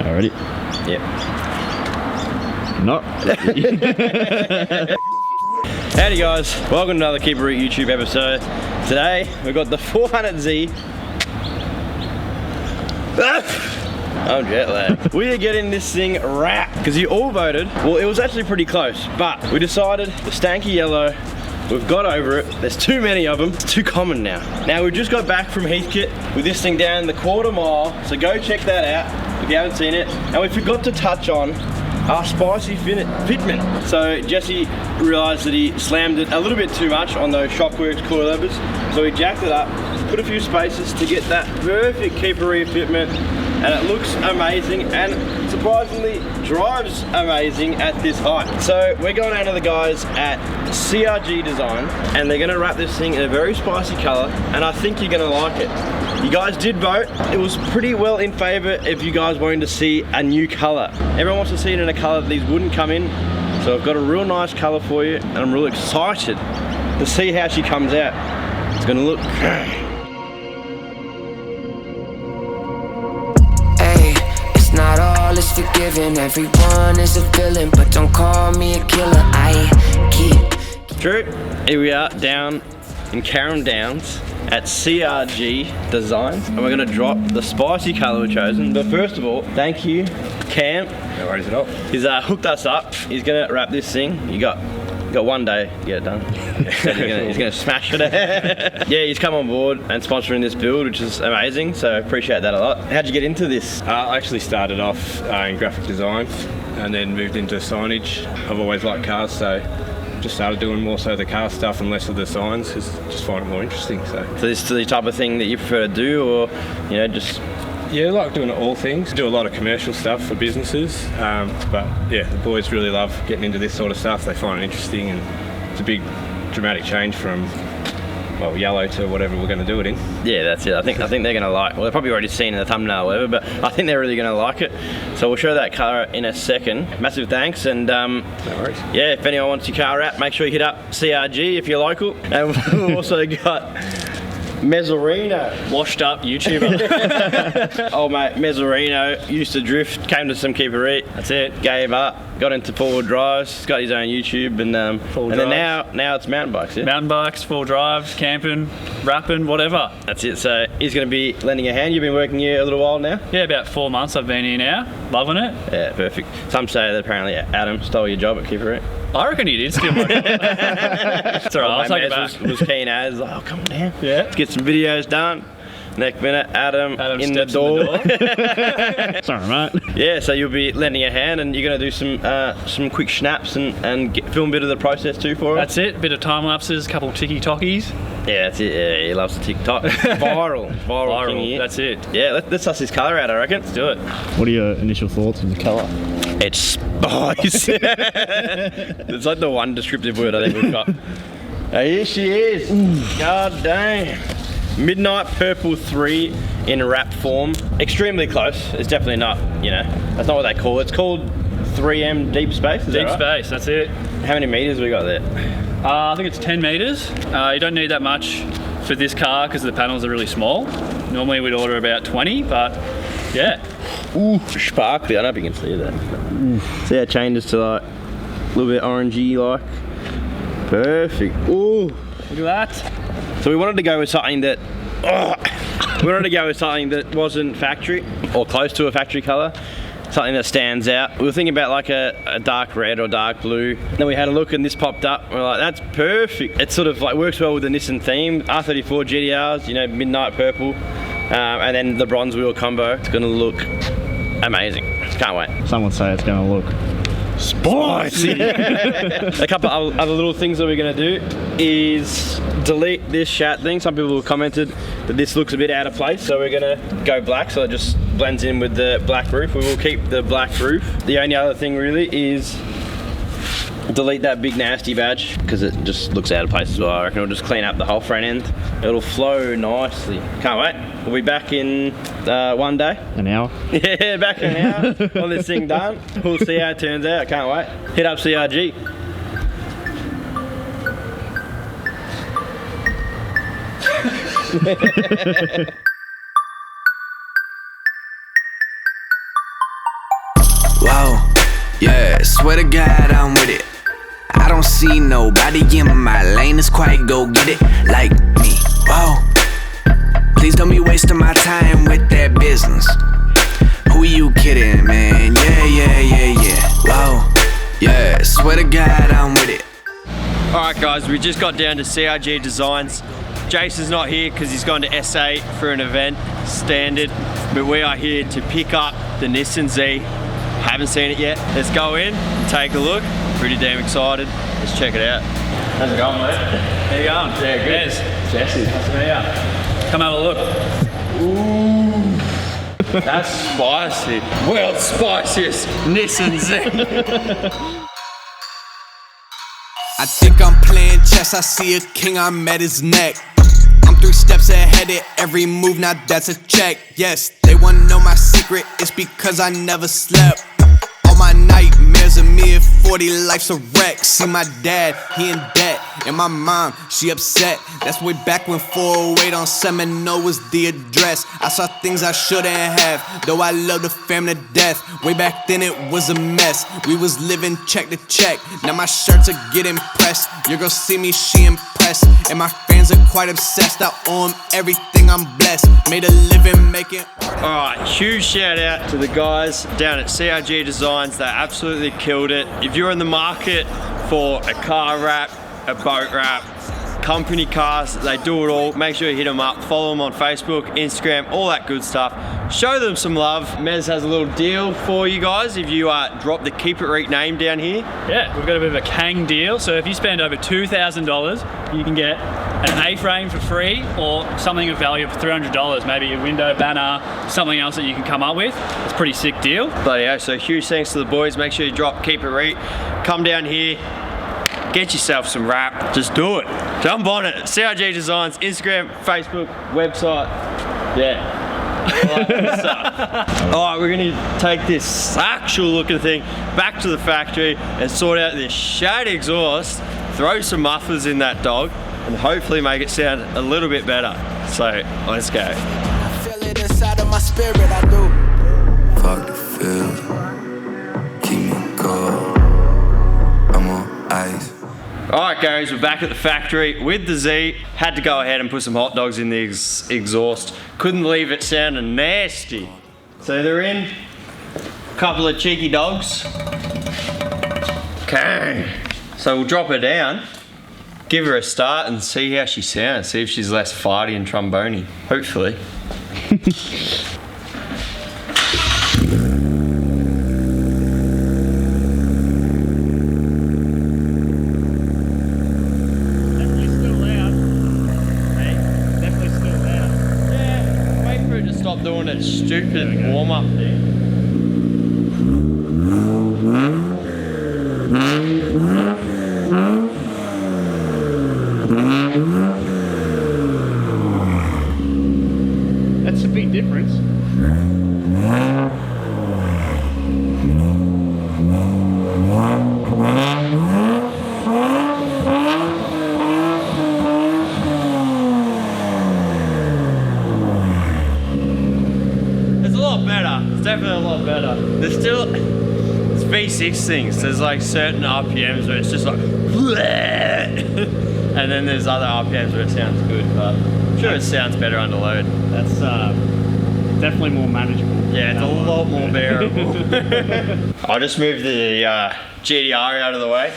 Alrighty. Yep. No. Howdy guys, welcome to another Keep It Reet YouTube episode. Today we've got the 400Z. I'm jet lagged. We are getting this thing wrapped because you all voted. Well, it was actually pretty close, but we decided the stanky yellow. We've got over it. There's too many of them. It's too common now. Now we've just got back from Heathcote with this thing down the quarter mile, so go check that out if you haven't seen it. And we forgot to touch on our spicy fitment. So Jesse realised that he slammed it a little bit too much on those Shockworks coilovers, so he jacked it up, put a few spaces to get that perfect Keep It Reet fitment, and it looks amazing and surprisingly drives amazing at this height. So we're going down to the guys at CRG Designs and they're gonna wrap this thing in a very spicy color, and I think you're gonna like it. You guys did vote. It was pretty well in favor if you guys wanted to see a new color. Everyone wants to see it in a color that these wouldn't come in. So I've got a real nice color for you and I'm real excited to see how she comes out. It's gonna look Not all is forgiven, everyone is a villain, but don't call me a killer, I keep. True, here we are down in Carrum Downs at CRG Designs, and we're gonna drop the spicy color we've chosen. But first of all, thank you, Cam. No worries at all. He's hooked us up. He's gonna wrap this thing. You got one day to get it done. he's gonna smash it. Yeah, he's come on board and sponsoring this build, which is amazing, so I appreciate that a lot. How'd you get into this? I actually started off in graphic design and then moved into signage. I've always liked cars, so just started doing more so the car stuff and less of the signs, because I just find it more interesting. So this is the type of thing that you prefer to do, or just... Yeah, I like doing all things. Do a lot of commercial stuff for businesses, but yeah, the boys really love getting into this sort of stuff. They find it interesting, and it's a big dramatic change from, well, yellow to whatever we're going to do it in. Yeah, that's it. I think they're going to like. Well, they've probably already seen in the thumbnail or whatever, but I think they're really going to like it. So we'll show that car in a second. Massive thanks, and no worries. Yeah, if anyone wants your car wrapped, make sure you hit up CRG if you're local. And we've also got Mezzarino, washed up YouTuber. Oh mate, Mezzarino used to drift, came to some Keep It Reet. That's it. Gave up, got into forward drives, got his own YouTube, and then now it's mountain bikes. Yeah? Mountain bikes, full drives, camping, rapping, whatever. That's it. So he's going to be lending a hand. You've been working here a little while now. Yeah, about 4 months I've been here now. Loving it. Yeah, perfect. Some say that apparently Adam stole your job at Keep It Reet. I reckon he did steal my job. It's alright, I'll take it back. Was keen as, like, oh, come on down. Yeah. Let's get some videos done. Next minute, Adam in the door. Sorry, mate. Yeah, so you'll be lending a hand, and you're going to do some quick snaps and film a bit of the process too for us. That's it. Bit of time lapses, couple tiki-talkies. Yeah, that's it. Yeah, he loves the TikTok. Viral thing here. That's it. Yeah, let's suss this colour out, I reckon. Let's do it. What are your initial thoughts on the colour? It's spice. It's like the one descriptive word I think we've got. Here she is. God damn. Midnight Purple 3 in wrap form. Extremely close. It's definitely not, that's not what they call it. It's called 3M Deep Space, is Deep that right? Space, that's it. How many metres we got there? I think it's 10 metres. You don't need that much for this car because the panels are really small. Normally we'd order about 20, but yeah. Ooh, sparkly. I don't know if you can see that. See how it changes to like a little bit orangey like. Perfect. Ooh, look at that. So we wanted to go with something that wasn't factory or close to a factory colour. Something that stands out. We were thinking about like a dark red or dark blue. Then we had a look and this popped up. We're like, that's perfect. It sort of like works well with the Nissan theme. R34 GTRs, midnight purple. And then the bronze wheel combo. It's gonna look amazing. Can't wait. Some would say it's gonna look spicy. A couple of other little things that we're gonna do is delete this shat thing. Some people have commented that this looks a bit out of place, so we're gonna go black so it just blends in with the black roof. We will keep the black roof. The only other thing really is delete that big nasty badge because it just looks out of place as well. I reckon it'll just clean up the whole front end. It'll flow nicely. Can't wait. We'll be back in 1 day. An hour? Yeah, back in an hour. All this thing done. We'll see how it turns out. Can't wait. Hit up CRG. Yeah, swear to God, I'm with it. I don't see nobody in my lane that's quite go get it like me. Whoa. Please don't be wasting my time with that business. Who you kidding, man? Yeah. Whoa. Yeah, swear to God, I'm with it. Alright guys, we just got down to CRG Designs. Jason's not here because he's gone to S8 for an event, standard. But we are here to pick up the Nissan Z. Haven't seen it yet. Let's go in and take a look. Pretty damn excited. Let's check it out. How's it going, mate? How you going? Yeah, good. Yes. Jesse. Nice to meet ya. Come have a look. Ooh. That's spicy. World's spiciest Nissan Z. I think I'm playing chess, I see a king, I'm at his neck. I'm 3 steps ahead of every move, now that's a check. Yes, they wanna know my secret, it's because I never slept. All my nightmares of me at 40, life's a wreck. See my dad, he in debt, and my mom, she upset. That's way back when 408 on Seminole was the address. I saw things I shouldn't have, though I love the family to death. Way back then it was a mess, we was living check to check. Now my shirts are getting pressed, your girl see me, she impressed. And my fans are quite obsessed, I owe them everything, I'm blessed. Made a living making. Alright, huge shout out to the guys down at CRG Designs. They absolutely killed it. If you're in the market for a car wrap, a boat wrap, company cars, they do it all. Make sure you hit them up, follow them on Facebook, Instagram, all that good stuff. Show them some love. Mez has a little deal for you guys if you drop the Keep It Reet name down here. Yeah, we've got a bit of a Kang deal. So if you spend over $2,000, you can get an A-frame for free or something of value for $300. Maybe a window, banner, something else that you can come up with. It's a pretty sick deal. Bloody hell, so huge thanks to the boys. Make sure you drop Keep It Reet. Come down here, get yourself some wrap. Just do it. Jump on it. CRG Designs, Instagram, Facebook, website. Yeah. Alright, we're gonna take this actual looking thing back to the factory and sort out this shade exhaust, throw some mufflers in that dog, and hopefully make it sound a little bit better. So, let's go. I feel it inside of my spirit, I do. Fuck the field, keep me cold, I'm on ice. Alright guys, we're back at the factory with the Z. Had to go ahead and put some hot dogs in the exhaust. Couldn't leave it sounding nasty. So they're in. A couple of cheeky dogs. Okay. So we'll drop her down, give her a start and see how she sounds. See if she's less farty and trombone-y. Hopefully. Doing that stupid warm-up thing. That's a big difference. Definitely a lot better. There's still, it's V6 things. There's like certain RPMs where it's just like, and then there's other RPMs where it sounds good, but I'm sure it sounds better under load. That's definitely more manageable. Yeah, it's a lot more bearable. I'll just move the GTR out of the way.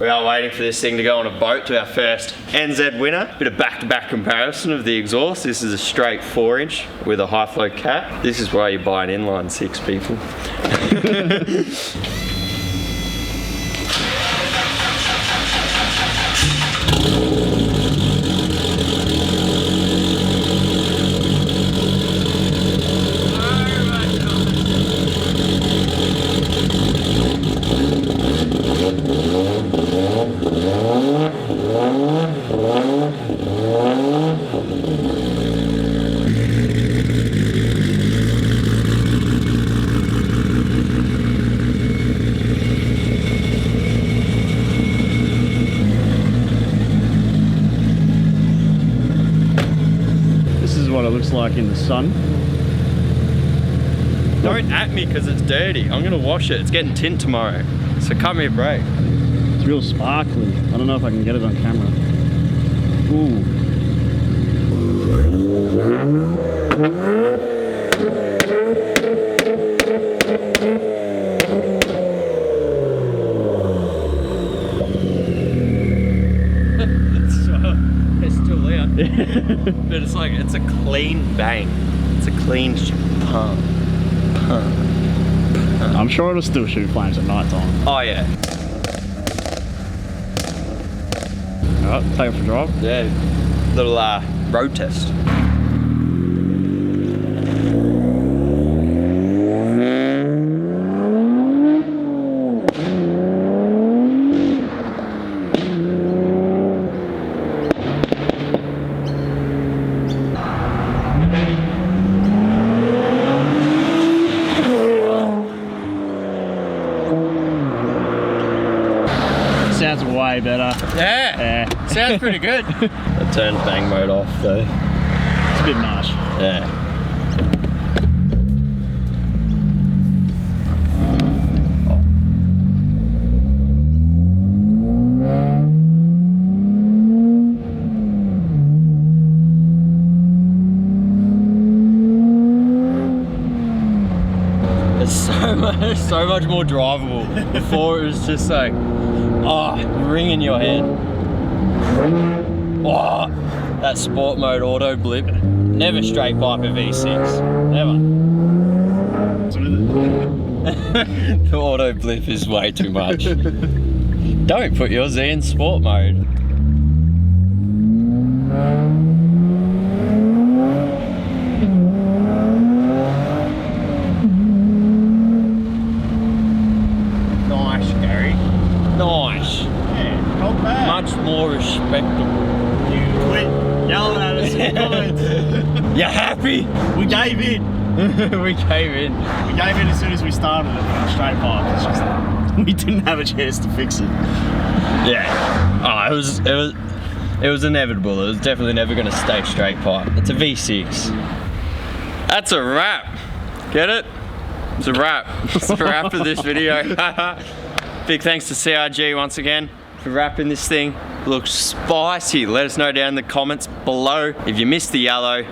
We are waiting for this thing to go on a boat to our first NZ winner. Bit of back-to-back comparison of the exhaust. This is a straight 4-inch with a high-flow cap. This is why you buy an inline 6, people. This is what it looks like in the sun. Don't at me because it's dirty. I'm gonna wash it. It's getting tint tomorrow. So cut me a break. It's real sparkly. I don't know if I can get it on camera. Ooh. It's still loud. But it's like, it's a clean bang. It's a clean pump. I'm sure it'll still shoot flames at night time. Oh yeah. Alright, take it for a drive. Yeah. Little road test. Sounds way better. Yeah. Sounds pretty good. I turned bang mode off though. It's a bit harsh. Yeah. It's so much more drivable. Before it was just like, ringing your head. Oh, that sport mode auto blip. Never straight pipe a V6. Never. The auto blip is way too much. Don't put your Z in sport mode. Nice, Gary. Nice. Yeah, not bad. Much more respectable. You quit yelling at us in the comments. You happy? We gave in. We came in. We gave in as soon as we started it on straight pipe. It's just we didn't have a chance to fix it. Yeah. Oh, it was inevitable. It was definitely never going to stay straight pipe. It's a V6. That's a wrap. Get it? It's a wrap. It's a wrap of this video. Big thanks to CRG once again for wrapping this thing. Looks spicy. Let us know down in the comments below if you missed the yellow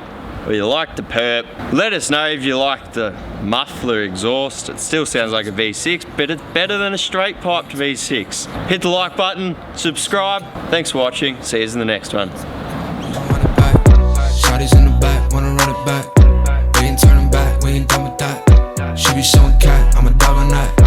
or you like the perp. Let us know if you like the muffler exhaust. It still sounds like a V6, but it's better than a straight piped V6. Hit the like button, subscribe. Thanks for watching. See you in the next one. Shawty's in the back, wanna run it back. We ain't turning back, we ain't done with that. She be showing cat, I'm a dog on that.